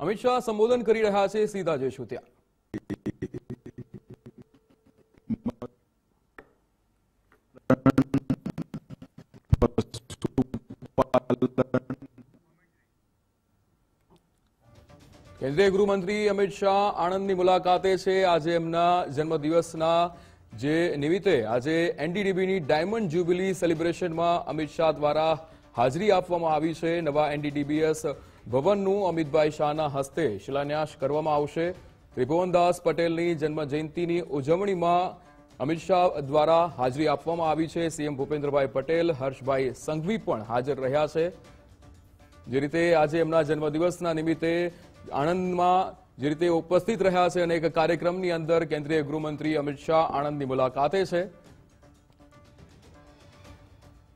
અમિત શાહ સંબોધન કરી રહ્યા છે, સીધા જઈશું ત્યાં। કેન્દ્રીય ગૃહમંત્રી અમિત શાહ આણંદની મુલાકાતે છે। આજે એમના જન્મદિવસના જે નિમિત્તે આજે એનડીડીબીની ડાયમંડ જ્યુબિલી સેલિબ્રેશનમાં અમિત શાહ દ્વારા હાજરી આપવામાં આવી છે। નવા એનડીડીબીએસ ભવનનું અમિતભાઈ શાહના હસ્તે શિલાન્યાસ કરવામાં આવશે। ત્રિભુવનદાસ પટેલની જન્મજયંતિની ઉજવણીમાં અમિત શાહ દ્વારા હાજરી આપવામાં આવી છે। સીએમ ભૂપેન્દ્રભાઈ પટેલ, હર્ષભાઈ સંઘવી પણ હાજર રહ્યા છે। જે રીતે આજે એમના જન્મદિવસના નિમિત્તે આણંદમાં જે રીતે ઉપસ્થિત રહ્યા છે અને એક કાર્યક્રમની અંદર કેન્દ્રીય ગૃહમંત્રી અમિત શાહ આણંદની મુલાકાતે છે।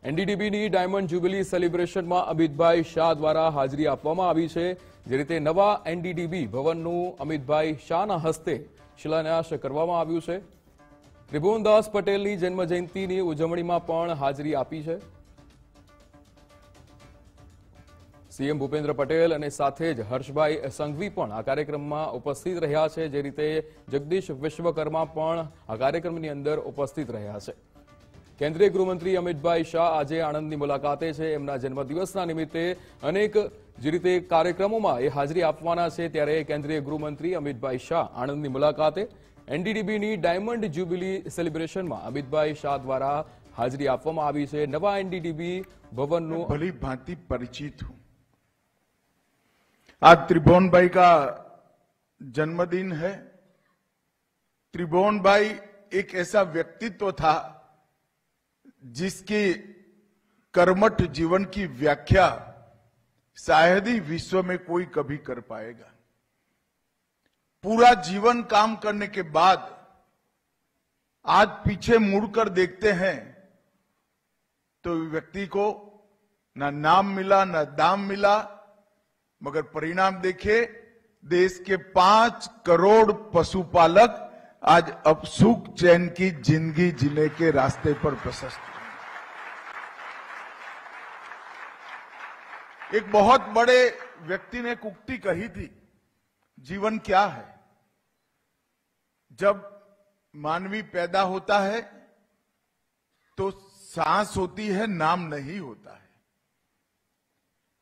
એનડીડીબીની ડાયમંડ જ્યુબિલી સેલિબ્રેશનમાં અમિતભાઈ શાહ દ્વારા હાજરી આપવામાં આવી છે। જે રીતે નવા એનડીડીબી ભવનનું અમિતભાઈ શાહના હસ્તે શિલાન્યાસ કરવામાં આવ્યું છે। ત્રિભુવનદાસ પટેલની જન્મજયંતિની ઉજવણીમાં પણ હાજરી આપી છે। સીએમ ભૂપેન્દ્ર પટેલ અને સાથે જ હર્ષભાઈ સંઘવી પણ આ કાર્યક્રમમાં ઉપસ્થિત રહ્યા છે। જે રીતે જગદીશ વિશ્વકર્મા પણ આ કાર્યક્રમની અંદર ઉપસ્થિત રહ્યા છે। કેન્દ્રીય ગૃહમંત્રી અમિતભાઈ શાહ આજે આણંદની મુલાકાતે છે। એમના જન્મદિવસના નિમિત્તે અનેક જે રીતે કાર્યક્રમોમાં એ હાજરી આપવાના છે, ત્યારે કેન્દ્રીય ગૃહમંત્રી અમિતભાઈ શાહ આણંદની મુલાકાતે એનડીડીબીની ડાયમંડ જ્યુબિલી સેલિબ્રેશનમાં અમિતભાઈ શાહ દ્વારા હાજરી આપવામાં આવી છે। નવા એનડીડીબી ભવનનું भली भांति परिचित हूं। आज त्रिभुवन भाई का जन्मदिन है। त्रिभुवन भाई एक ऐसा व्यक्तित्व था जिसकी कर्मठ जीवन की व्याख्या शायद ही विश्व में कोई कभी कर पाएगा। पूरा जीवन काम करने के बाद आज पीछे मुड़कर देखते हैं तो व्यक्ति को ना नाम मिला ना दाम मिला, मगर परिणाम देखिए, देश के 5 करोड़ पशुपालक आज अब सुख चैन की जिंदगी जीने के रास्ते पर प्रशस्त हैं। एक बहुत बड़े व्यक्ति ने एक उक्ति कही थी, जीवन क्या है? जब मानवी पैदा होता है तो सांस होती है, नाम नहीं होता है,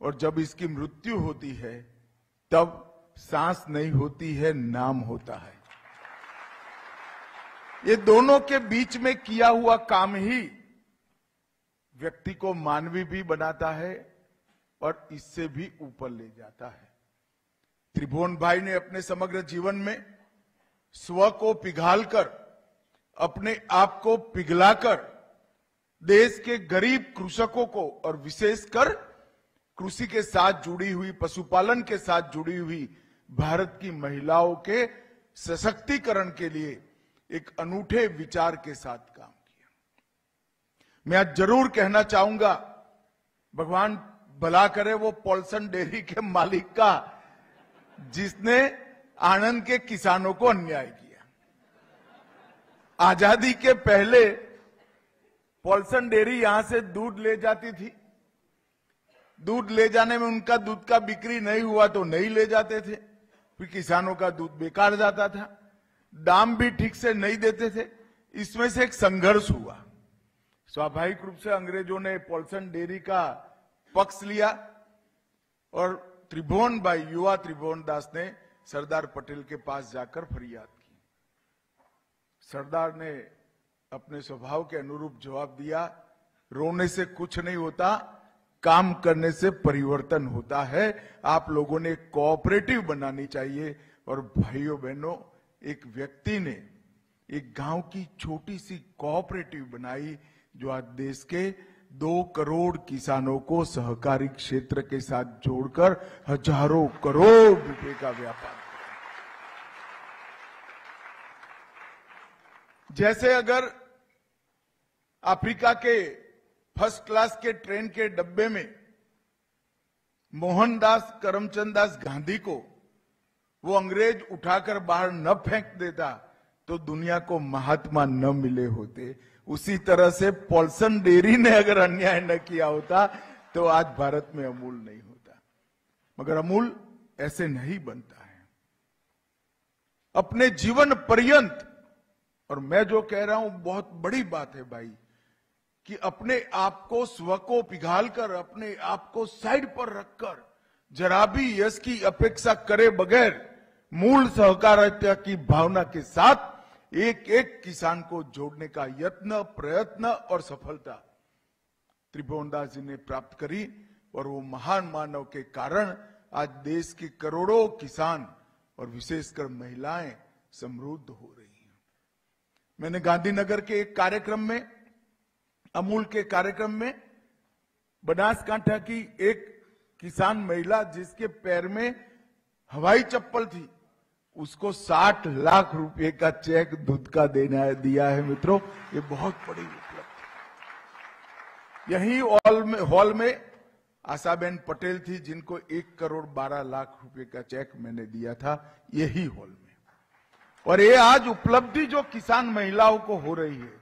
और जब इसकी मृत्यु होती है तब सांस नहीं होती है, नाम होता है। ये दोनों के बीच में किया हुआ काम ही व्यक्ति को मानवी भी बनाता है और इससे भी ऊपर ले जाता है। त्रिभुवन भाई ने अपने समग्र जीवन में स्व को पिघालकर, अपने आप को पिघलाकर देश के गरीब कृषकों को और विशेषकर कृषि के साथ जुड़ी हुई, पशुपालन के साथ जुड़ी हुई भारत की महिलाओं के सशक्तिकरण के लिए एक अनूठे विचार के साथ काम किया। मैं आज जरूर कहना चाहूंगा, भगवान भला करे वो पॉल्सन डेयरी के मालिक का, जिसने आनंद के किसानों को अन्याय किया। आजादी के पहले पॉल्सन डेयरी यहां से दूध ले जाती थी। दूध ले जाने में उनका दूध का बिक्री नहीं हुआ तो नहीं ले जाते थे, फिर किसानों का दूध बेकार जाता था, दाम भी ठीक से नहीं देते थे। इसमें से एक संघर्ष हुआ। स्वाभाविक रूप से अंग्रेजों ने पॉल्सन डेयरी का पक्ष लिया और त्रिभुवन भाई, युवा त्रिभुवन दास ने सरदार पटेल के पास जाकर फरियाद की। सरदार ने अपने स्वभाव के अनुरूप जवाब दिया, रोने से कुछ नहीं होता, काम करने से परिवर्तन होता है। आप लोगों ने कोऑपरेटिव बनानी चाहिए। और भाइयों बहनों, एक व्यक्ति ने एक गांव की छोटी सी कोऑपरेटिव बनाई जो आज देश के 2 करोड़ किसानों को सहकारी क्षेत्र के साथ जोड़कर हजारों करोड़ रुपए का व्यापार। जैसे अगर अफ्रीका के फर्स्ट क्लास के ट्रेन के डब्बे में मोहनदास करमचंद दास गांधी को वो अंग्रेज उठाकर बाहर न फेंक देता तो दुनिया को महात्मा न मिले होते। उसी तरह से पॉल्सन डेयरी ने अगर अन्याय न किया होता तो आज भारत में अमूल नहीं होता। मगर अमूल ऐसे नहीं बनता है। अपने जीवन पर्यंत, और मैं जो कह रहा हूं बहुत बड़ी बात है भाई, कि अपने आप को, स्व को पिघालकर, अपने आप को साइड पर रखकर, जरा भी यश की अपेक्षा करे बगैर मूल सहकारिता की भावना के साथ एक एक किसान को जोड़ने का यत्न, प्रयत्न और सफलता त्रिभुवनदास जी ने प्राप्त करी। और वो महान मानव के कारण आज देश के करोड़ों किसान और विशेषकर महिलाएं समृद्ध हो रही हैं। मैंने गांधीनगर के एक कार्यक्रम में, अमूल के कार्यक्रम में, बनासकांठा की एक किसान महिला जिसके पैर में हवाई चप्पल थी, उसको 60 लाख रुपए का चेक दूध का दिया है। मित्रों, ये बहुत बड़ी उपलब्धि। यही हॉल में आशाबेन पटेल थी, जिनको 1,12,00,000 रुपए का चेक मैंने दिया था, यही हॉल में। और ये आज उपलब्धि जो किसान महिलाओं को हो रही है,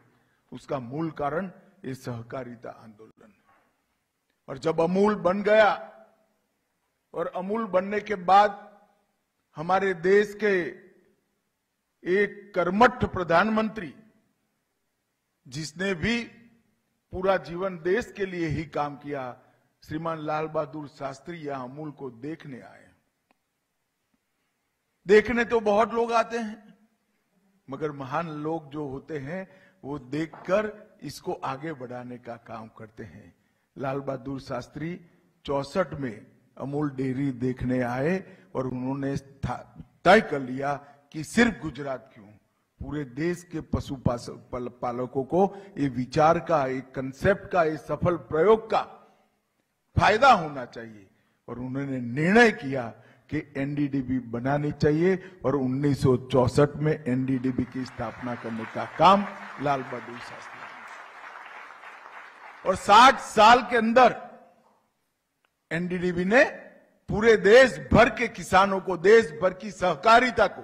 उसका मूल कारण ये सहकारिता आंदोलन। और जब अमूल बन गया, और अमूल बनने के बाद हमारे देश के एक कर्मठ प्रधानमंत्री, जिसने भी पूरा जीवन देश के लिए ही काम किया, श्रीमान लाल बहादुर शास्त्री यहां अमूल को देखने आए। देखने तो बहुत लोग आते हैं, मगर महान लोग जो होते हैं वो देखकर इसको आगे बढ़ाने का काम करते हैं। लाल बहादुर शास्त्री 64 में अमूल डेयरी देखने आए और उन्होंने तय कर लिया कि सिर्फ गुजरात क्यों, पूरे देश के पशु पालकों को ये विचार का, एक कंसेप्ट का, ये सफल प्रयोग का फायदा होना चाहिए। और उन्होंने निर्णय किया कि एनडीडीबी बनानी चाहिए, और 1964 में एनडीडीबी की स्थापना करने का काम लाल बहादुर शास्त्री ने। और 60 साल के अंदर एनडीडीबी ने पूरे देश भर के किसानों को, देश भर की सहकारिता को,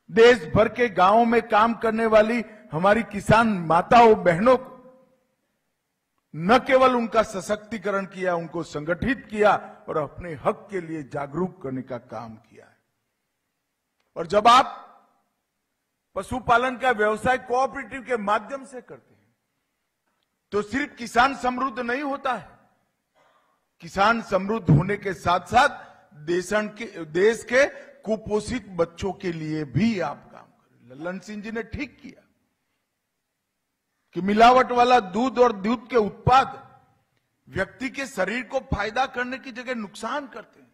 देश भर के गांवों में काम करने वाली हमारी किसान माताओं बहनों को न केवल उनका सशक्तिकरण किया, उनको संगठित किया और अपने हक के लिए जागरूक करने का काम किया है। और जब आप पशुपालन का व्यवसाय कोऑपरेटिव के माध्यम से करते हैं, तो सिर्फ किसान समृद्ध नहीं होता है, किसान समृद्ध होने के साथ साथ देश के कुपोषित बच्चों के लिए भी आप काम करें। लल्लन सिंह जी ने ठीक किया कि मिलावट वाला दूध और दूध के उत्पाद व्यक्ति के शरीर को फायदा करने की जगह नुकसान करते हैं।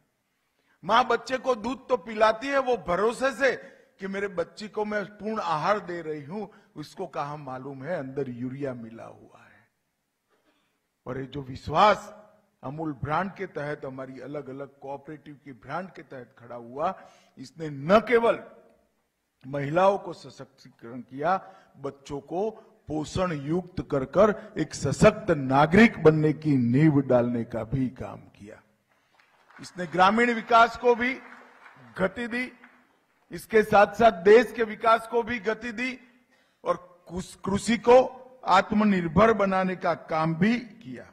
मां बच्चे को दूध तो पिलाती है वो भरोसे से कि मेरे बच्ची को मैं पूर्ण आहार दे रही हूं, उसको कहां मालूम है अंदर यूरिया मिला हुआ है। और ये जो विश्वास अमूल ब्रांड के तहत, हमारी अलग अलग कोऑपरेटिव की ब्रांड के तहत खड़ा हुआ, इसने न केवल महिलाओं को सशक्तिकरण किया, बच्चों को पोषण युक्त कर एक सशक्त नागरिक बनने की नींव डालने का भी काम किया। इसने ग्रामीण विकास को भी गति दी, इसके साथ साथ देश के विकास को भी गति दी, और कृषि को आत्मनिर्भर बनाने का काम भी किया।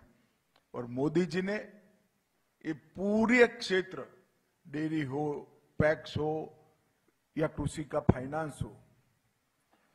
और मोदी जी ने ये पूरे क्षेत्र, डेयरी हो, पैक्स हो या कृषि का फाइनेंस हो,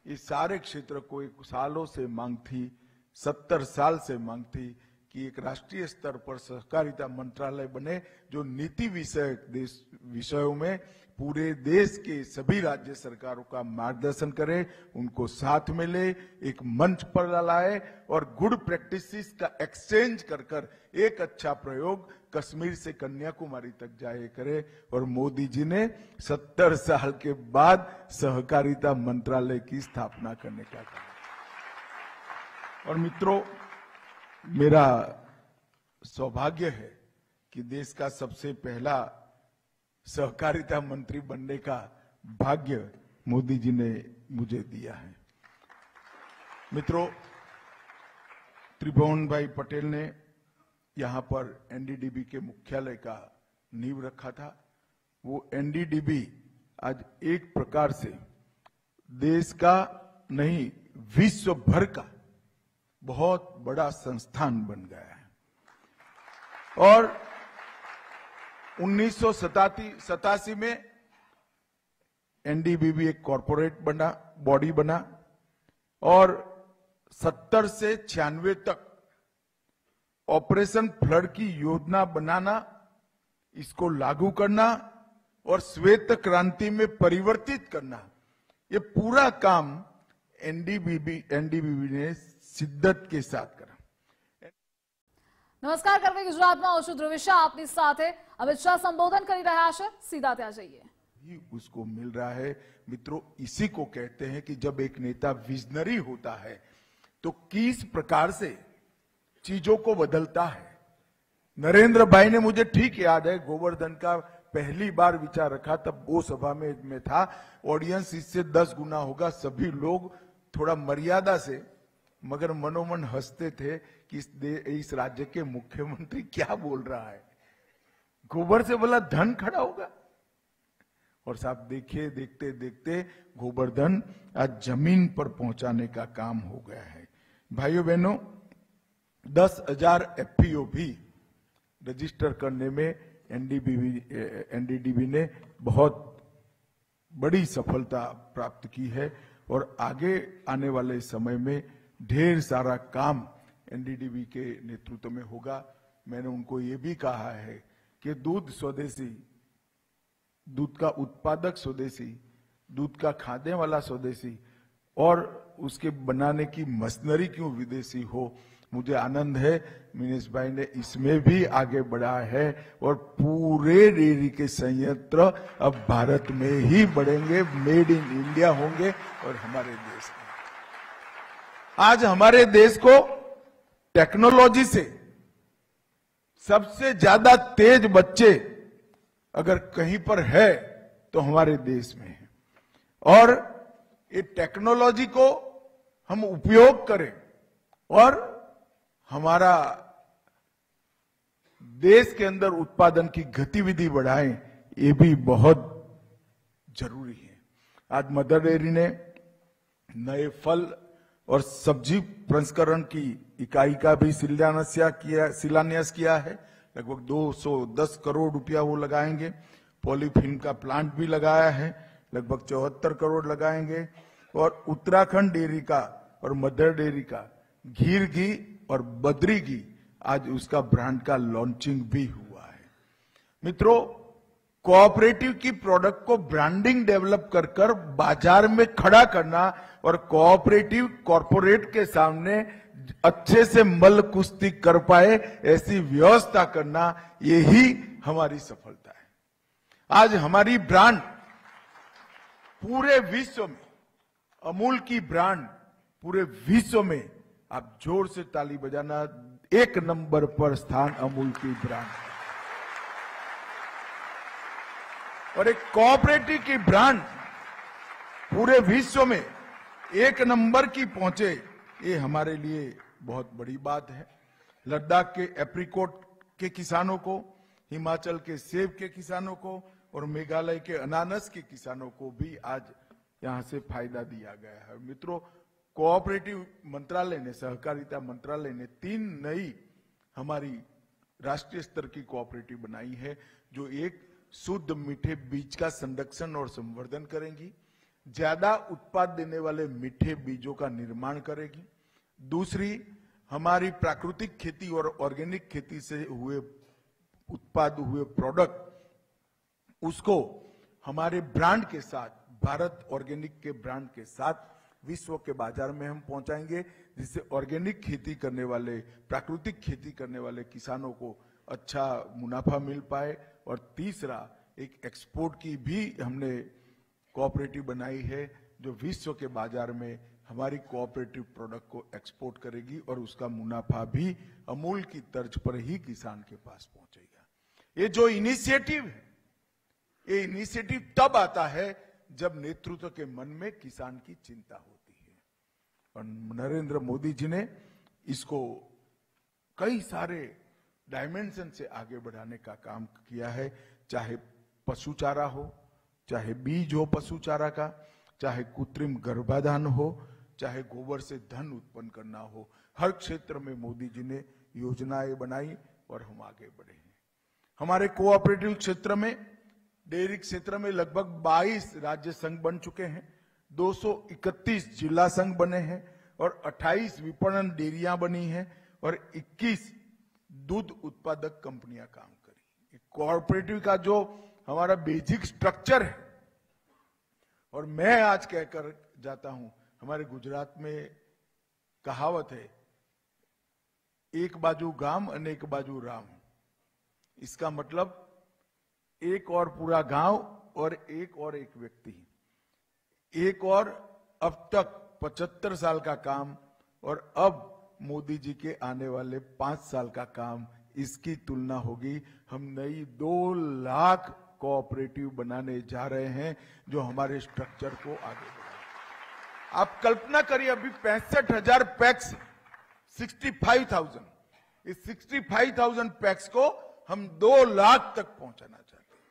ये सारे क्षेत्र को एक सालों से मांग थी, 70 साल से मांग थी कि एक राष्ट्रीय स्तर पर सहकारिता मंत्रालय बने, जो नीति विषयों में पूरे देश के सभी राज्य सरकारों का मार्गदर्शन करे, उनको साथ में ले, एक मंच पर लाए और गुड प्रैक्टिसेस का एक्सचेंज कर एक अच्छा प्रयोग कश्मीर से कन्याकुमारी तक जाए करे। और मोदी जी ने 70 साल के बाद सहकारिता मंत्रालय की स्थापना करने का कहा। और मित्रों, मेरा सौभाग्य है कि देश का सबसे पहला सहकारिता मंत्री बनने का भाग्य मोदी जी ने मुझे दिया है। मित्रों, त्रिभुवन भाई पटेल ने यहां पर एनडीडीबी के मुख्यालय का नींव रखा था। वो एनडीडीबी आज एक प्रकार से देश का नहीं, विश्व भर का बहुत बड़ा संस्थान बन गया है। और 1987 में एनडीबीबी एक कॉरपोरेट बॉडी बना और 70 से 96 तक ऑपरेशन फ्लड की योजना बनाना, इसको लागू करना और श्वेत क्रांति में परिवर्तित करना, ये पूरा काम एनडीबीबी ने शिद्दत के साथ करा। નમસ્કાર કરવી ગુજરાતમાં હું છું ધ્રુવિશા આપની સાથે। અમિત શાહ સંબોધન કરી રહ્યા છે, સીધા ત્યાં જઈએ। उसको मिल रहा है मित्रों, इसी को कहते हैं कि जब एक नेता विजनरी होता है तो किस प्रकार से चीजों को बदलता है। नरेंद्र भाई ने, मुझे ठीक याद है, गोवर्धन का पहली बार विचार रखा, तब वो सभा में था, ऑडियंस इससे 10 गुना होगा, सभी लोग थोड़ा मर्यादा से मगर मनोमन हंसते थे कि इस राज्य के मुख्यमंत्री क्या बोल रहा है, गोबर से बोला धन खड़ा होगा। और साहब देखिए, देखते देखते गोवर्धन आज जमीन पर पहुंचाने का काम हो गया है। भाइयों बहनों, 10,000 एफपीओ भी रजिस्टर करने में एनडीडीबी ने बहुत बड़ी सफलता प्राप्त की है और आगे आने वाले समय में ढेर सारा काम एनडीडीबी के नेतृत्व में होगा। मैंने उनको ये भी कहा है कि दूध स्वदेशी, दूध का उत्पादक स्वदेशी, दूध का खाने वाला स्वदेशी और उसके बनाने की मशीनरी क्यों विदेशी हो। मुझे आनंद है मिनेश भाई ने इसमें भी आगे बढ़ा है और पूरे डेयरी के संयंत्र अब भारत में ही बढ़ेंगे, मेड इन इंडिया होंगे और हमारे देश में। आज हमारे देश को टेक्नोलॉजी से सबसे ज्यादा तेज बच्चे अगर कहीं पर है तो हमारे देश में है और ये टेक्नोलॉजी को हम उपयोग करें और हमारा देश के अंदर उत्पादन की गतिविधि बढ़ाएं, ये भी बहुत जरूरी है। आज मदर डेयरी ने नए फल और सब्जी प्रसंस्करण की इकाई का भी शिलान्यास किया है। लगभग 210 करोड़ रुपया वो लगाएंगे। पॉलीफिल्म का प्लांट भी लगाया है, लगभग 74 करोड़ लगाएंगे। और उत्तराखंड डेयरी का और मदर डेयरी का घीर घी और बद्री घी, आज उसका ब्रांड का लॉन्चिंग भी हुआ है। मित्रों, कोऑपरेटिव की प्रोडक्ट को ब्रांडिंग डेवलप कर बाजार में खड़ा करना और कोऑपरेटिव कॉर्पोरेट के सामने अच्छे से मल कुश्ती कर पाए ऐसी व्यवस्था करना, यही हमारी सफलता है। आज हमारी ब्रांड पूरे विश्व में, अमूल की ब्रांड पूरे विश्व में, आप जोर से ताली बजाना, 1 नंबर पर स्थान अमूल की ब्रांड है। और एक कोऑपरेटिव की ब्रांड पूरे विश्व में 1 नंबर की पहुंचे, ये हमारे लिए बहुत बड़ी बात है। लद्दाख के एप्रिकॉट के किसानों को, हिमाचल के सेब के किसानों को और मेघालय के अनानस के किसानों को भी आज यहां से फायदा दिया गया है। मित्रों, कोऑपरेटिव मंत्रालय ने, सहकारिता मंत्रालय ने 3 नई हमारी राष्ट्रीय स्तर की कोऑपरेटिव बनाई है, जो एक शुद्ध मीठे बीज का संरक्षण और संवर्धन करेंगी, ज्यादा उत्पाद देने वाले मीठे बीजों का निर्माण करेगी। दूसरी, हमारी प्राकृतिक खेती और ऑर्गेनिक खेती से हुए उत्पाद हुए प्रोडक्ट, उसको हमारे ब्रांड के साथ, भारत ऑर्गेनिक के ब्रांड के साथ विश्व के बाजार में हम पहुंचाएंगे, जिससे ऑर्गेनिक खेती करने वाले, प्राकृतिक खेती करने वाले किसानों को अच्छा मुनाफा मिल पाए। और तीसरा, एक एक्सपोर्ट की भी हमने कोऑपरेटिव बनाई है, जो विश्व के बाजार में हमारी कोऑपरेटिव प्रोडक्ट को एक्सपोर्ट करेगी और उसका मुनाफा भी अमूल की तर्ज पर ही किसान के पास पहुंचेगा। ये जो इनिशिएटिव है, ये इनिशिएटिव तब आता है जब नेतृत्व के मन में किसान की चिंता होती है। और नरेंद्र मोदी जी ने इसको कई सारे डायमेंशन से आगे बढ़ाने का काम किया है, चाहे पशु चारा हो, चाहे बीज हो पशु चारा का, चाहे कृत्रिम गर्भाधान हो, चाहे गोबर से धन उत्पन्न करना हो। हर क्षेत्र में मोदी जी ने योजनाएं बनाई और हम आगे बढ़े हैं। हमारे कोऑपरेटिव क्षेत्र में, डेयरी क्षेत्र में लगभग 22 राज्य संघ बन चुके हैं, 231 जिला संघ बने हैं और 28 विपणन डेयरियां बनी हैं और 21 दूध उत्पादक कंपनियां काम करी। कोऑपरेटिव का जो हमारा बेसिक स्ट्रक्चर है, और मैं आज कहकर जाता हूं, हमारे गुजरात में कहावत है, एक बाजू गांव अनेक बाजू राम। इसका मतलब एक और पूरा गांव और एक व्यक्ति, एक और अब तक 75 साल का काम और अब मोदी जी के आने वाले 5 साल का काम, इसकी तुलना होगी। हम नई 2 लाख कोऑपरेटिव बनाने जा रहे हैं जो हमारे स्ट्रक्चर को आगे बढ़ाए। आप कल्पना करिए, अभी 65,000 पैक्स, 65,000, इस 65,000 पैक्स को हम 2 लाख तक पहुंचाना चाहते हैं।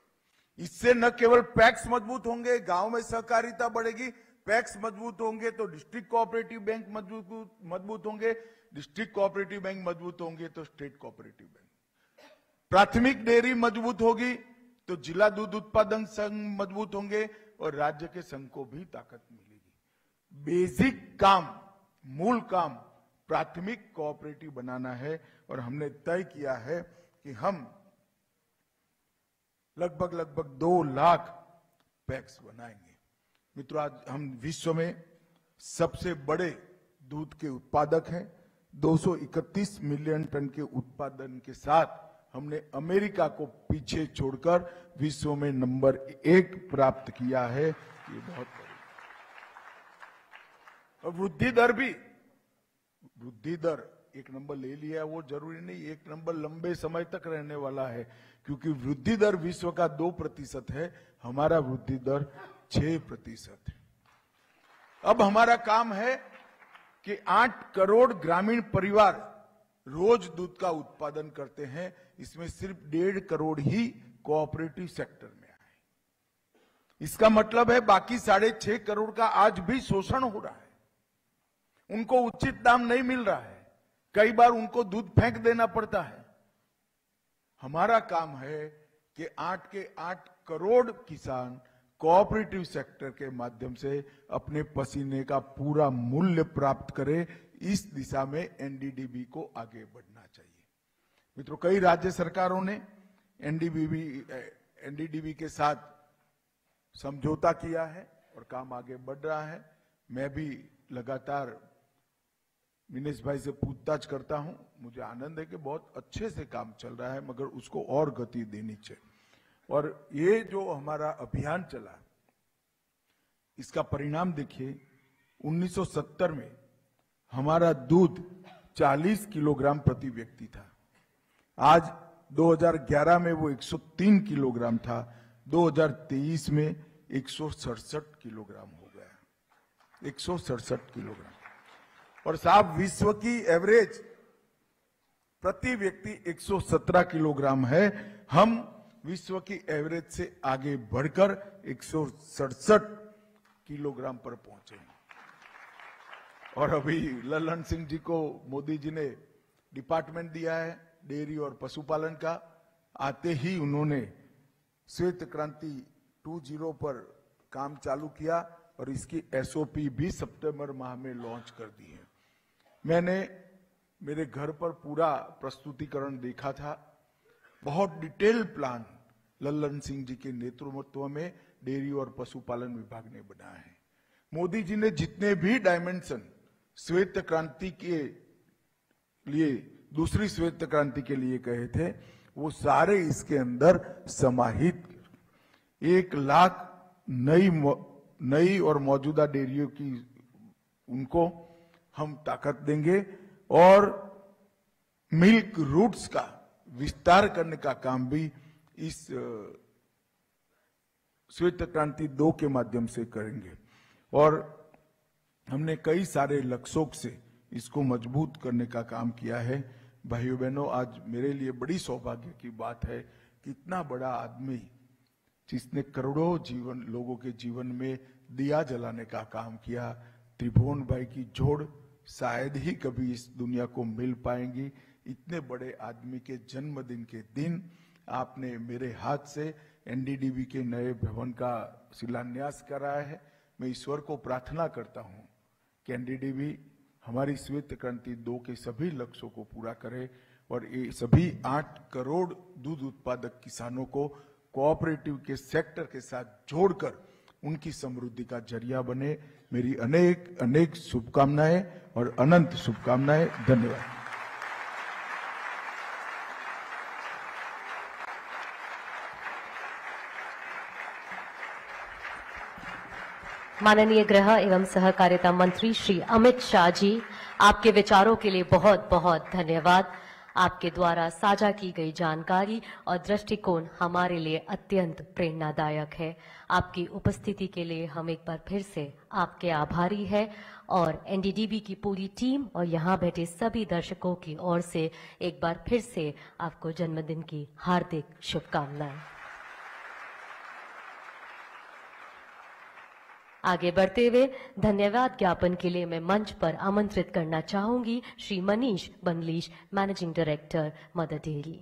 इससे न केवल पैक्स मजबूत होंगे, गांव में सहकारिता बढ़ेगी, पैक्स मजबूत होंगे तो डिस्ट्रिक्ट कोऑपरेटिव बैंक मजबूत होंगे, डिस्ट्रिक्ट कोऑपरेटिव बैंक मजबूत होंगे तो स्टेट कोऑपरेटिव बैंक, प्राथमिक डेयरी मजबूत होगी तो जिला दूध उत्पादन संघ मजबूत होंगे और राज्य के संघ को भी ताकत मिलेगी। बेसिक काम, मूल काम प्राथमिक कोऑपरेटिव बनाना है और हमने तय किया है कि हम लगभग 2 लाख पैक्स बनाएंगे। मित्रों, आज हम विश्व में सबसे बड़े दूध के उत्पादक हैं। 231 मिलियन टन के उत्पादन के साथ हमने अमेरिका को पीछे छोड़कर विश्व में नंबर 1 प्राप्त किया है। ये बहुत बड़ी। और वृद्धि दर 1 नंबर ले लिया, वो जरूरी नहीं 1 नंबर लंबे समय तक रहने वाला है, क्योंकि वृद्धि दर विश्व का 2% है, हमारा वृद्धि दर 6% है। अब हमारा काम है कि 8 करोड़ ग्रामीण परिवार रोज दूध का उत्पादन करते हैं, इसमें सिर्फ 1.5 करोड़ ही कोऑपरेटिव सेक्टर में आए। इसका मतलब है बाकी 6.5 करोड़ का आज भी शोषण हो रहा है, उनको उचित दाम नहीं मिल रहा है, कई बार उनको दूध फेंक देना पड़ता है। हमारा काम है कि 8 के 8 करोड़ किसान कोऑपरेटिव सेक्टर के माध्यम से अपने पसीने का पूरा मूल्य प्राप्त करे। इस दिशा में एनडीडीबी को आगे बढ़ना चाहिए। मित्रों, कई राज्य सरकारों ने एनडीडीबी के साथ समझौता किया है और काम आगे बढ़ रहा है। मैं भी लगातार मिनेश भाई से पूछताछ करता हूं, मुझे आनंद है कि बहुत अच्छे से काम चल रहा है, मगर उसको और गति देनी चाहिए। और ये जो हमारा अभियान चला, इसका परिणाम देखिए, 1970 में हमारा दूध 40 किलोग्राम प्रति व्यक्ति था, आज 2011 में वो 103 किलोग्राम था, 2023 में 167 किलोग्राम हो गया, 167 किलोग्राम। और साहब, विश्व की एवरेज प्रति व्यक्ति 117 किलोग्राम है। हम विश्व की एवरेज से आगे बढ़कर 167 किलोग्राम पर पहुंचे। और अभी लल्लन सिंह जी को मोदी जी ने डिपार्टमेंट दिया है डेयरी और पशुपालन का। आते ही उन्होंने श्वेत क्रांति 2.0 पर काम चालू किया और इसकी एसओपी भी सितंबर माह में लॉन्च कर दी है। मैंने मेरे घर पर पूरा प्रस्तुतिकरण देखा था। बहुत डिटेल प्लान लल्लन सिंह जी के नेतृत्व में डेयरी और पशुपालन विभाग ने बनाया है। मोदी जी ने जितने भी डायमेंशन श्वेत क्रांति के लिए, दूसरी श्वेत क्रांति के लिए कहे थे, वो सारे इसके अंदर समाहित। 1 लाख नई और मौजूदा डेयरियों की उनको हम ताकत देंगे और मिल्क रूट्स का विस्तार करने का काम भी इस श्वेत क्रांति 2 के माध्यम से करेंगे। और हमने कई सारे लक्ष्यों से इसको मजबूत करने का काम किया है। भाइयों बहनों, आज मेरे लिए बड़ी सौभाग्य की बात है कि इतना बड़ा आदमी जिसने करोड़ों लोगों के जीवन में दिया जलाने का काम किया, त्रिभुवन भाई की जोड़ शायद ही कभी इस दुनिया को मिल पाएंगी। इतने बड़े आदमी के जन्मदिन के दिन आपने मेरे हाथ से एनडीडीबी के नए भवन का शिलान्यास कराया है। मैं ईश्वर को प्रार्थना करता हूं कि एनडीडीबी हमारी श्वेत क्रांति 2 के सभी लक्ष्यों को पूरा करे और ये सभी 8 करोड़ दूध उत्पादक किसानों को कोऑपरेटिव के सेक्टर के साथ जोड़कर उनकी समृद्धि का जरिया बने। मेरी अनेक अनेक शुभकामनाएं और अनंत शुभकामनाएं। धन्यवाद। माननीय गृह एवं सहकारिता मंत्री श्री अमित शाह जी, आपके विचारों के लिए बहुत बहुत धन्यवाद। आपके द्वारा साझा की गई जानकारी और दृष्टिकोण हमारे लिए अत्यंत प्रेरणादायक है। आपकी उपस्थिति के लिए हम एक बार फिर से आपके आभारी हैं और एनडीडीबी की पूरी टीम और यहाँ बैठे सभी दर्शकों की ओर से एक बार फिर से आपको जन्मदिन की हार्दिक शुभकामनाएं। आगे बढ़ते हुए धन्यवाद ज्ञापन के लिए मैं मंच पर आमंत्रित करना चाहूंगी Shri Manish Bandlish, managing director, Mother dairy.